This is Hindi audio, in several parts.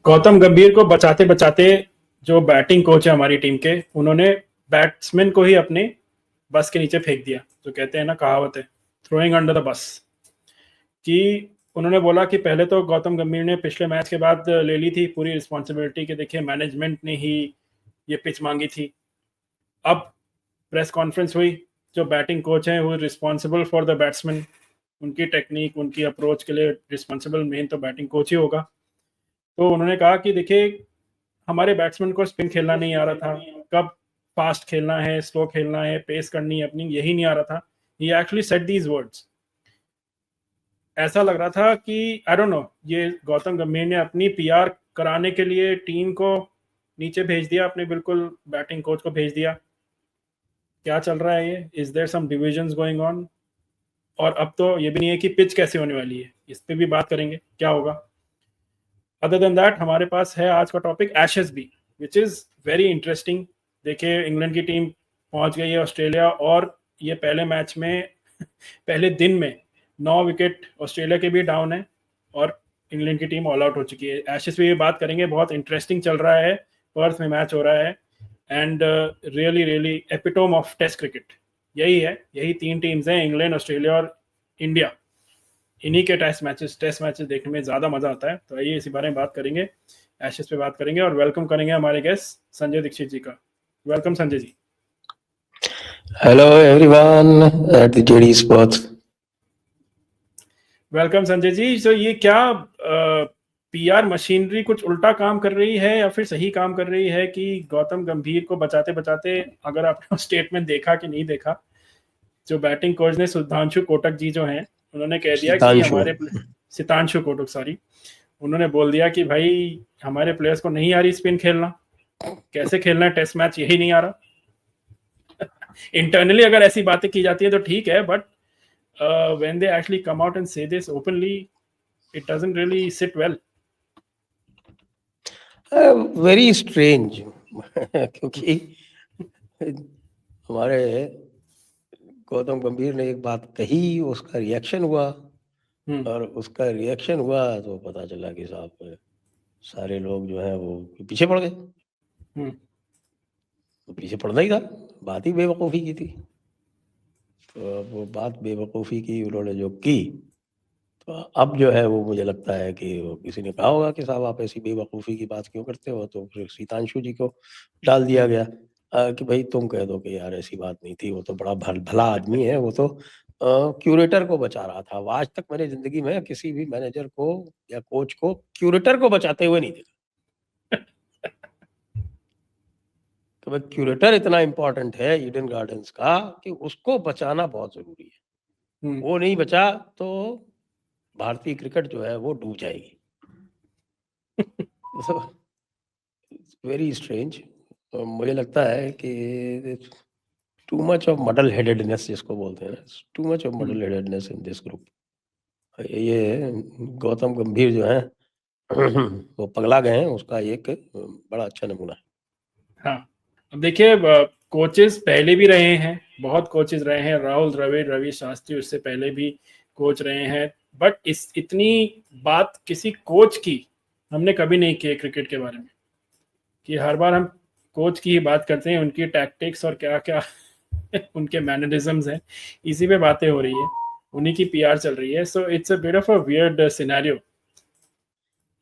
गौतम गंभीर को बचाते बचाते जो बैटिंग कोच है हमारी टीम के, उन्होंने बैट्समैन को ही अपने बस के नीचे फेंक दिया। जो कहते हैं ना, कहावत है, थ्रोइंग अंडर द बस। कि उन्होंने बोला कि पहले तो गौतम गंभीर ने पिछले मैच के बाद ले ली थी पूरी रिस्पॉन्सिबिलिटी कि देखिए मैनेजमेंट ने ही ये पिच मांगी थी। अब प्रेस कॉन्फ्रेंस हुई, जो बैटिंग कोच हैं वो रिस्पॉन्सिबल फॉर द बैट्समैन, उनकी टेक्निक उनकी अप्रोच के लिए रिस्पॉन्सिबल मेन तो बैटिंग कोच ही होगा। तो उन्होंने कहा कि देखिए हमारे बैट्समैन को स्पिन खेलना नहीं आ रहा था, कब फास्ट खेलना है स्लो खेलना है पेस करनी है अपनी, यही नहीं आ रहा था। ही एक्चुअली सेड दीज वर्ड्स। ऐसा लग रहा था कि आई डोंट नो, ये गौतम गंभीर ने अपनी पीआर कराने के लिए टीम को नीचे भेज दिया, अपने बिल्कुल बैटिंग कोच को भेज दिया। क्या चल रहा है ये? Is there some divisions going on? और अब तो ये भी नहीं है कि पिच कैसे होने वाली है, इस पे भी बात करेंगे क्या होगा। अदर देन दैट हमारे पास है आज का टॉपिक एशेस भी, विच इज वेरी इंटरेस्टिंग। देखिए इंग्लैंड की टीम पहुंच गई है ऑस्ट्रेलिया, और ये पहले मैच में पहले दिन में 9 विकेट ऑस्ट्रेलिया के भी डाउन है, और इंग्लैंड की टीम ऑल आउट हो चुकी है। एशेस पे भी बात करेंगे, बहुत इंटरेस्टिंग चल रहा है, पर्थ में मैच हो रहा है, and really really epitome of test cricket यही है। यही 3 टीम्स हैं, इंग्लैंड ऑस्ट्रेलिया और इंडिया। इन्हीं के टेस्ट मैचेस देखने में ज़्यादा मज़ा आता है। तो आइए इसी बारे में बात करेंगे, एशेस पे बात करेंगे, और वेलकम करेंगे हमारे गेस्ट संजय दीक्षित जी का। Welcome Sanjay ji. Hello everyone at the JD sports. Welcome Sanjay ji. तो ये क्या पीआर मशीनरी कुछ उल्टा काम कर रही है या फिर सही काम कर रही है कि गौतम गंभीर को बचाते बचाते, अगर आपने स्टेटमेंट देखा कि नहीं देखा, जो बैटिंग कोच ने सुधांशु कोटक जी जो हैं, उन्होंने कह दिया कि हमारे सितांशु कोटक सॉरी, उन्होंने बोल दिया कि भाई हमारे प्लेयर्स को नहीं आ रही स्पिन खेलना, कैसे खेलना है टेस्ट मैच यही नहीं आ रहा। इंटरनली अगर ऐसी बातें की जाती है तो ठीक है, but when they actually come out and say this openly, it doesn't really sit well. Very strange क्योंकि हमारे गौतम गंभीर ने एक बात कही, उसका रिएक्शन हुआ, और उसका रिएक्शन हुआ तो पता चला कि साहब सारे लोग जो हैं वो पीछे पड़ गए। तो पीछे पड़ना ही था, बात ही बेवकूफ़ी की थी। तो अब वो बात बेवकूफ़ी की उन्होंने जो की, तो अब जो है वो मुझे लगता है कि वो किसी ने कहा होगा कि साहब आप ऐसी बेवकूफ़ी की बात क्यों करते हो, तो फिर सीतांशु जी को डाल दिया गया कि भाई तुम कह दो कि यार ऐसी बात नहीं थी, वो तो बड़ा भला आदमी है, वो तो क्यूरेटर को बचा रहा था। आज तक मैंने ज़िंदगी में किसी भी मैनेजर को या कोच को क्यूरेटर को बचाते हुए नहीं देखा। तो भाई क्यूरेटर इतना इम्पोर्टेंट है ईडन गार्डन्स का कि उसको बचाना बहुत ज़रूरी है। वो नहीं बचा तो भारतीय क्रिकेट जो है वो डूब जाएगी। Very strange. मुझे लगता है कि too much of muddle headedness जिसको बोलते हैं, too much of muddle headedness in this group. ये गौतम गंभीर जो है वो पगला गए हैं, उसका एक बड़ा अच्छा नमूना है। हाँ, अब देखिए कोचेस पहले भी रहे हैं, बहुत कोचेस रहे हैं, राहुल द्रविड़, रवि शास्त्री उससे पहले भी कोच रहे हैं, बट इस इतनी बात किसी कोच की हमने कभी नहीं की क्रिकेट के बारे में, कि हर बार हम कोच की ही बात करते हैं, उनकी टैक्टिक्स और क्या क्या उनके मैनरिज्म्स हैं, इसी पे बातें हो रही है, उन्हीं की पीआर चल रही है। So it's a bit of a weird scenario.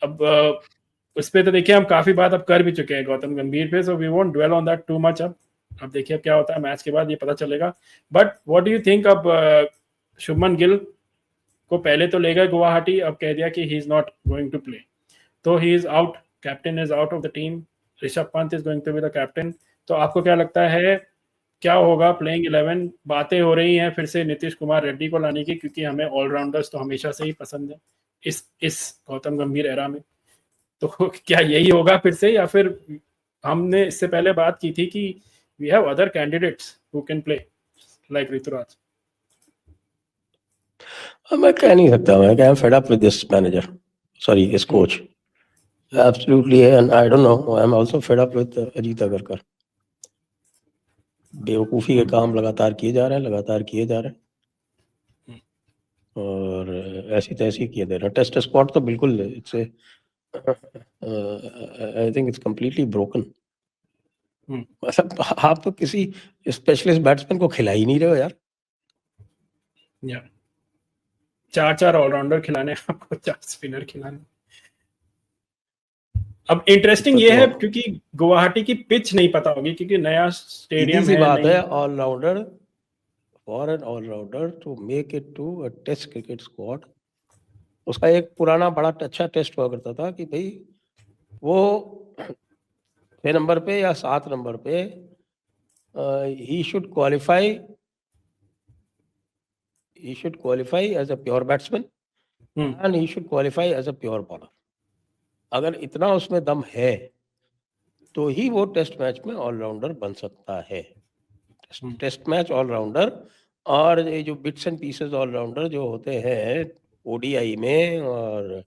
अब उस पर तो देखिए हम काफी बात अब कर भी चुके हैं गौतम गंभीर पे, so we won't dwell on that too much. अब देखिए क्या होता है मैच के बाद, ये पता चलेगा। But what do you think? अब शुभमन गिल को पहले तो ले गए गुवाहाटी, अब कह दिया कि he is not going to play, तो he is out, captain is out of the team, Rishabh Pant is going to be the captain. तो आपको क्या लगता है क्या होगा प्लेइंग 11? बातें हो रही हैं फिर से नीतीश कुमार रेड्डी को लाने की, क्योंकि हमें ऑलराउंडर्स तो हमेशा से ही पसंद है इस गौतम गंभीर एरा में। तो क्या यही होगा फिर से, या फिर हमने इससे पहले बात की थी कि we have other candidates who can play like Ruturaj? मैं कह नहीं सकता, मैं क्या fed up with this manager, sorry this coach, absolutely, and I don't know, I am also fed up with Ajit Agarkar. बेवकूफ़ी के काम लगातार किए जा रहे हैं, और ऐसी तैसी किए दे रहे हैं। टेस्ट स्क्वाड तो बिल्कुल it's I think it's completely broken. Hmm, मतलब आप तो किसी स्पेशलिस्ट बैट्समैन को खिला ही नहीं रहे हो यार। या 4 ऑलराउंडर खिलाने हैं आपको, 4 स्पिनर खिलाने। अब इंटरेस्टिंग ये तो है क्योंकि गुवाहाटी की पिच नहीं पता होगी क्योंकि नया सीधी स्टेडियम सी है, बात नई। है, all rounder for an all rounder to make it to a test cricket squad, उसका एक पुराना बड़ा अच्छा टेस्ट हुआ करता था कि भाई वो 6 नंबर पे या 7 नंबर पे he should qualify, he should qualify as a pure batsman hmm, and he should qualify as a pure bowler। अगर इतना उसमें दम है तो ही वो टेस्ट मैच में ऑलराउंडर बन सकता है। हम्म, टेस्ट मैच ऑलराउंडर और ये जो बिट्स एंड पीसेस ऑलराउंडर जो होते हैं ओडीआई में और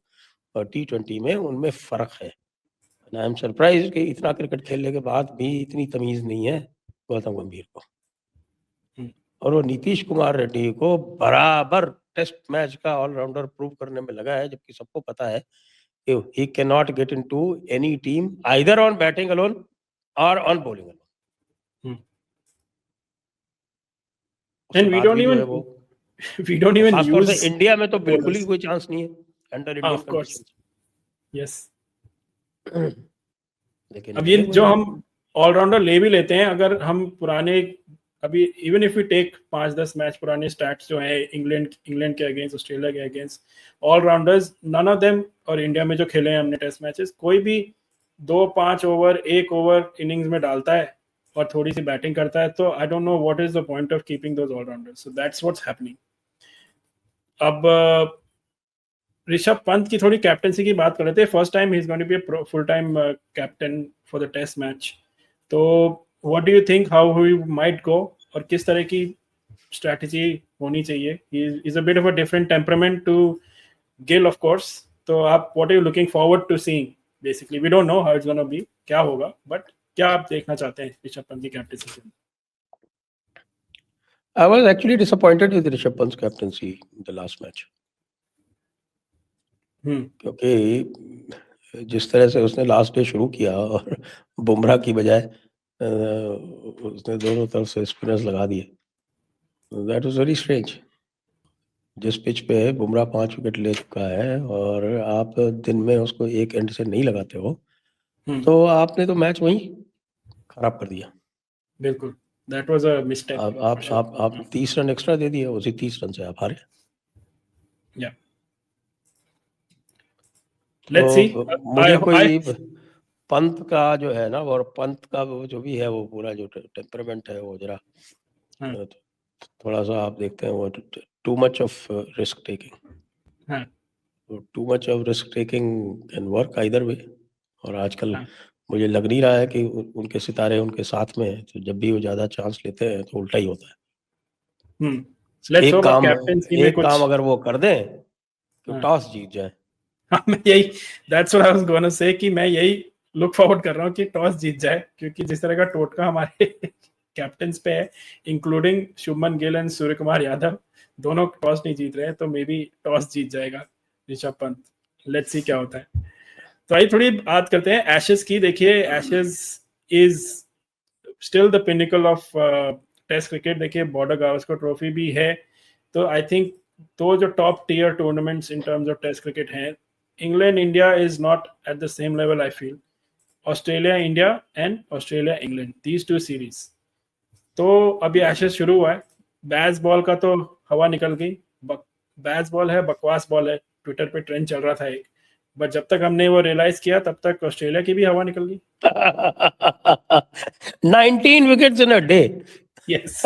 T20 में, उनमें फर्क है। आई एम सरप्राइज कि इतना क्रिकेट खेलने के बाद भी इतनी तमीज नहीं है गौतम गंभीर को। हम्म। और वो नीतीश कुमार रेड्डी को बराबर टेस्ट मैच का ऑलराउंडर प्रूव करने में लगा है, जबकि सबको पता है कि he can not get into any team either on batting alone और ऑन बॉलिंग अलोन। उसके एंड वी बाद डोंट भी जो है इवन वो, वी डोंट और इवन खासतौर से यूज इंडिया में तो बिल्कुल ही बॉलर्स। कोई चांस नहीं है अंडर हाँ, Indian of course, conditions. Yes. लेकिन अब ये ये वो जो है। हम ऑलराउंडर ले भी लेते हैं, अगर हम पुराने, अभी even if we take 5-10 match पुराने स्टैट्स जो हैं इंग्लैंड के अगेंस्ट, ऑस्ट्रेलिया के against, all rounders none of them, और इंडिया में जो खेले हैं हमने टेस्ट मैचेस, कोई भी 2-5 ओवर 1 ओवर इनिंग्स में डालता है और थोड़ी सी बैटिंग करता है, तो आई don't know what is the point of keeping those allrounders. So that's what's happening. अब ऋषभ पंत की थोड़ी कैप्टनसी की बात कर रहे थे। First time he is going to be a full time captain for the test match. तो what do you think how he might go, और किस तरह की स्ट्रैटेजी होनी चाहिए? He is a bit of a different temperament to Gill of course. तो आप what are you looking forward to seeing? Basically we don't know how it's gonna be, क्या होगा, बट क्या आप देखना चाहते हैं ऋषभ पंत की कैप्टनसी से? I was actually disappointed with Rishabh Pant's captaincy in the last match, क्योंकि जिस तरह से उसने लास्ट डे शुरू किया और बुमराह की बजाय उसने दोनों तरफ से स्पिनर्स लगा दिए, दैट वाज वेरी स्ट्रेंज। जिस पिच पे बुमराह 5 विकेट ले चुका है और आप दिन में उसको एक एंड से नहीं लगाते हो, तो आपने तो मैच वहीं खराब कर दिया। बिल्कुल, that was a mistake for sure. आप 30 रन एक्स्ट्रा दे दिए, उसी 30 रन से आप हारे। या लेट्स सी। तो आई मुझे आई कोई पंत का जो है ना, और पंत का वो जो भी है, वो पूरा जो टेम्परामेंट है, वो जरा थोड़ा सा आप देखते हैं, वो to much of risk taking, to much of risk taking can work either way. और आजकल मुझे लग नहीं रहा है कि उनके सितारे उनके साथ में हैं, तो जब भी वो ज्यादा चांस लेते हैं तो उल्टा ही होता है। लेट्स होप आप कैप्टेंसी में एक कुछ। काम अगर वो कर दें कि हाँ, टॉस जीत जाए। हाँ, मैं यही, that's what I was gonna say, कि मैं यही लुक फॉरवर्ड कर रहा हूँ कि टॉस जीत जाए, क्योंकि जिस तरह का टोटका हमारे कैप्टन्स पे है, इंक्लूडिंग शुभमन गिल एंड सूर्य कुमार यादव, दोनों टॉस नहीं जीत रहे हैं, तो मे बी टॉस जीत जाएगा ऋषभ पंत। लेट्स सी क्या होता है। तो आइए थोड़ी बात करते हैं एशेज की। देखिए, Ashes is still the pinnacle of test cricket. देखिए, बॉर्डर गावस्कर ट्रॉफी भी है, तो आई थिंक तो जो top tier tournaments in terms of test cricket हैं, England India is not at the same level I feel. Australia India and Australia England, these two series. तो अभी एशेज शुरू हुआ है। बैस बॉल का तो हवा निकल गई। बैस बॉल है, बकवास बॉल है, ट्विटर पे ट्रेंड चल रहा था एक, बट जब तक हमने वो रियलाइज किया तब तक ऑस्ट्रेलिया की भी हवा निकल गई। 19 wickets in a day. Yes.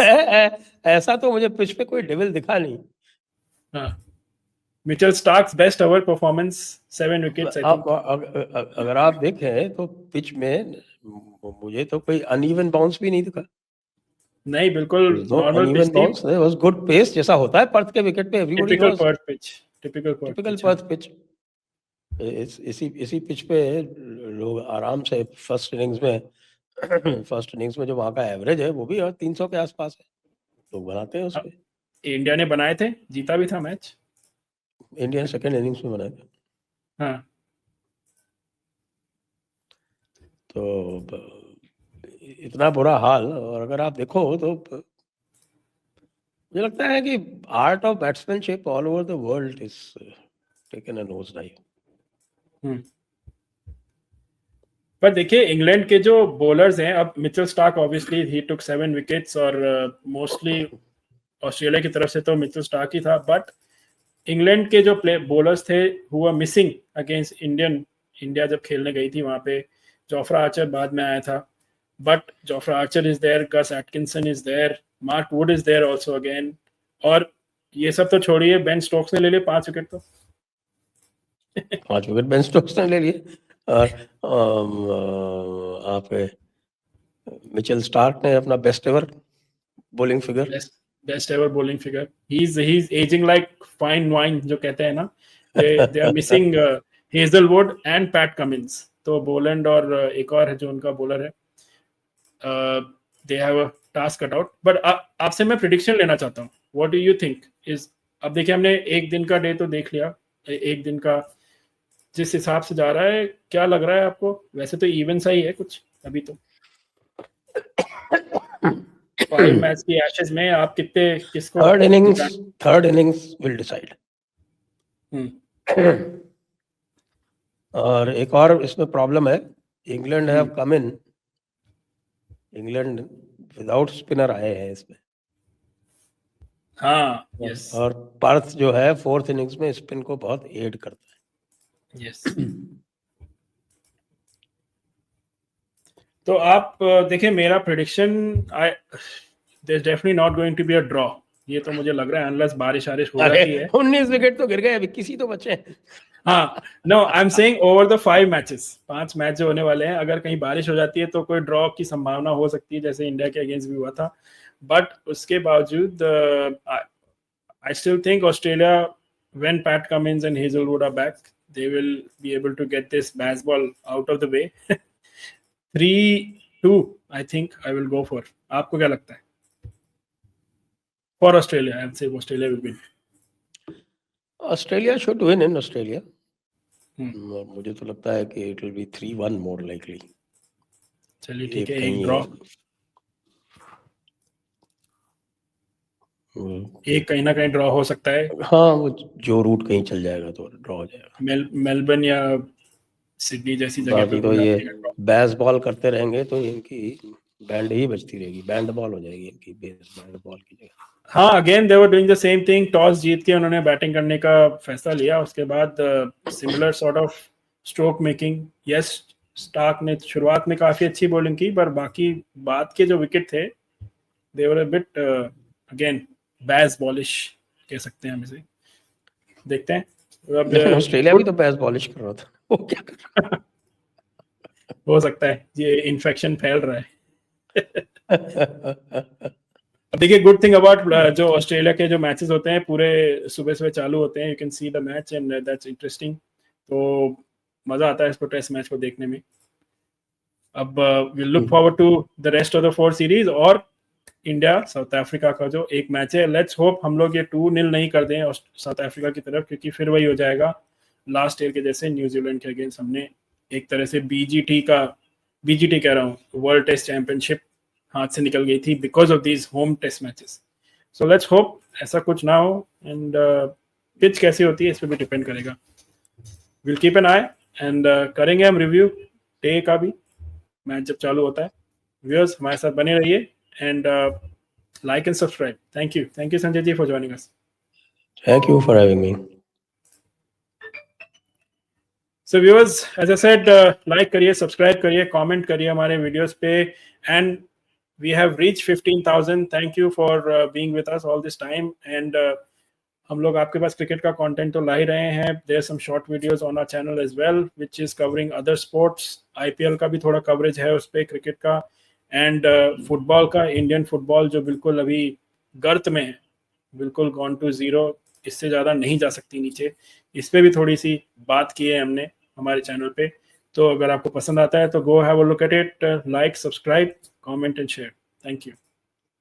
ऐसा तो मुझे पिच पे कोई डेविल दिखा नहीं। हाँ, Mitchell Starks best over performance, 7 wickets I think. अगर आप देखें तो पिच में मुझे तो कोई अनइवन बाउंस भी नहीं दिखा। नहीं, बिल्कुल नो नॉर्मल पिच अनइवन थी। Bounce, there was good pace जैसा होता है पर्थ के विकेट पे, everybody typical knows, Perth pitch, typical Perth typical pitch. हाँ, पर्थ पिच। इसी इसी पिच पे लोग आराम से फर्स्ट इनिंग्स में फर्स्ट इनिंग्स में जो वहाँ का एवरेज है वो भी 300 के आसपास है, लोग बनाते हैं उस पे। इंडिया ने बनाए थे, जीता भी था मैच। इंडियन सेकंड इनिंग्स में बनाए थे। हाँ, तो इतना बुरा हाल। और अगर आप देखो तो मुझे लगता है कि art of batsmanship all over the world is taken a nose dive. पर देखिए इंग्लैंड के जो बॉलर्स हैं, अब Mitchell Starc obviously he took 7 wickets, और मोस्टली ऑस्ट्रेलिया की तरफ से तो मिचेल स्टार्क ही था, बट इंग्लैंड के जो प्ले बॉलर्स थे who were missing against India जब खेलने गई थी वहां पे, जोफ्रा आर्चर बाद में आया था, but Jofra Archer is there, Gus Atkinson is there, Mark Wood is there also again, और ये सब तो छोड़िए, बेन स्टोक्स ने ले लिए 5 विकेट तो 5 विकेट बेन स्टोक्स ने ले लिए। और आपके मिचेल स्टार्क ने अपना best ever bowling figure, best ever bowling figure, he is ageing like fine wine जो कहते हैं ना, they are missing Hazlewood and Pat Cummins, तो बोलैंड और एक और है जो उनका बॉलर है, they have a task cut out. But आपसे मैं प्रेडिक्शन लेना चाहता हूँ, what do you think is, अब देखिए हमने एक दिन का डे तो देख लिया, एक दिन का जिस हिसाब से जा रहा है, क्या लग रहा है आपको? वैसे तो इवन सा ही है कुछ अभी तो 5 मैच की एशेज में आप किसको थर्ड इनिंग्स विल डिसाइड। और एक और इसमें प्रॉब्लम है, England have come in, England without spinner आए हैं इसमें। हाँ यस, और पर्थ जो है 4th इनिंग्स में स्पिन को बहुत एड करता है। यस तो आप देखिए मेरा prediction, there is definitely not going to be a draw, ये तो मुझे लग रहा है, अनलेस बारिश हो जाती है। 19 विकेट तो गिर गए, अभी किसी तो बचे। हाँ no, I am saying over the 5 matches, 5 match जो होने वाले हैं, अगर कहीं बारिश हो जाती है तो कोई ड्रॉ की संभावना हो सकती है, जैसे इंडिया के अगेंस्ट भी हुआ था, बट उसके बावजूद I still think Australia, when Pat Cummins and Hazelwood are back, they will be able to get this baseball out of the way. 3-2 I think I will go for. आपको क्या लगता है? For Australia, I'll say Australia will win. Australia should win in Australia. मुझे तो लगता है कि it will be 3-1 more likely. चलिए ठीक है, एक ड्रॉ, एक कहीं ना कहीं ड्रॉ हो सकता है। हाँ, वो जो रूट कहीं चल जाएगा तो ड्रॉ हो जाएगा। मेलबर्न या सिडनी जैसी जगह पे तो ये बेसबॉल करते रहेंगे तो इनकी बैंड ही बजती रहेगी, बैंड बॉल हो जाएगी इनकी, बैंड बॉल की जगह। हाँ, again they were doing the same thing, toss जीत के उन्होंने बैटिंग करने का फैसला लिया, उसके बाद similar sort of stroke making. Yes, Starc ने शुरुआत में काफी अच्छी बॉलिंग की, पर बाकी बाद के जो विकेट थे दे वर अ बिट अगेन बैस बॉलिश कह सकते हैं हम इसे। देखते हैं लेकिन ऑस्ट्रेलिया भी तो बैस बॉलिश कर रहा था, वो क्या कर रहा हो सकता है ये इन्फेक्शन फैल रहा है। देखिए, गुड थिंग अबाउट जो ऑस्ट्रेलिया के जो मैचेस होते हैं पूरे सुबह सुबह चालू होते हैं, you can see the match and that's interesting, तो मजा आता है इसको, टेस्ट मैच को देखने में। अब we look forward to the rest of the 4 series, और इंडिया साउथ अफ्रीका का जो एक मैच है, लेट्स होप हम लोग ये 2-0 नहीं कर दें साउथ अफ्रीका की तरफ, क्योंकि फिर वही हो जाएगा लास्ट ईयर के जैसे, न्यूजीलैंड के अगेंस्ट हमने एक तरह से बीजीटी कह रहा हूँ, वर्ल्ड टेस्ट चैंपियनशिप हाथ से निकल गई थी because of these home test matches. So let's hope ऐसा कुछ ना हो, एंड पिच कैसी होती है इस पर भी डिपेंड करेगा। Will keep an I and करेंगे हम रिव्यू डे का भी, मैच जब चालू होता है। व्यूअर्स हमारे साथ बने रहिए and like and subscribe. Thank you Sanjay ji for joining us. Thank you for having me. So viewers, as I said, like करिए, subscribe करिए, comment करिए हमारे वीडियोस पे, and we have reached 15,000. Thank you for being with us all this time, and हम लोग आपके पास क्रिकेट का कंटेंट तो ला ही रहे हैं। There some short videos on our channel as well which is covering other sports, IPL का भी थोड़ा कवरेज है उस पे, क्रिकेट का, एंड फुटबॉल का, इंडियन फुटबॉल जो बिल्कुल अभी गर्त में है, बिल्कुल गॉन टू जीरो, इससे ज़्यादा नहीं जा सकती नीचे, इस पर भी थोड़ी सी बात की है हमने हमारे चैनल पे। तो अगर आपको पसंद आता है तो go have a look at it, like, subscribe, comment and share. Thank you.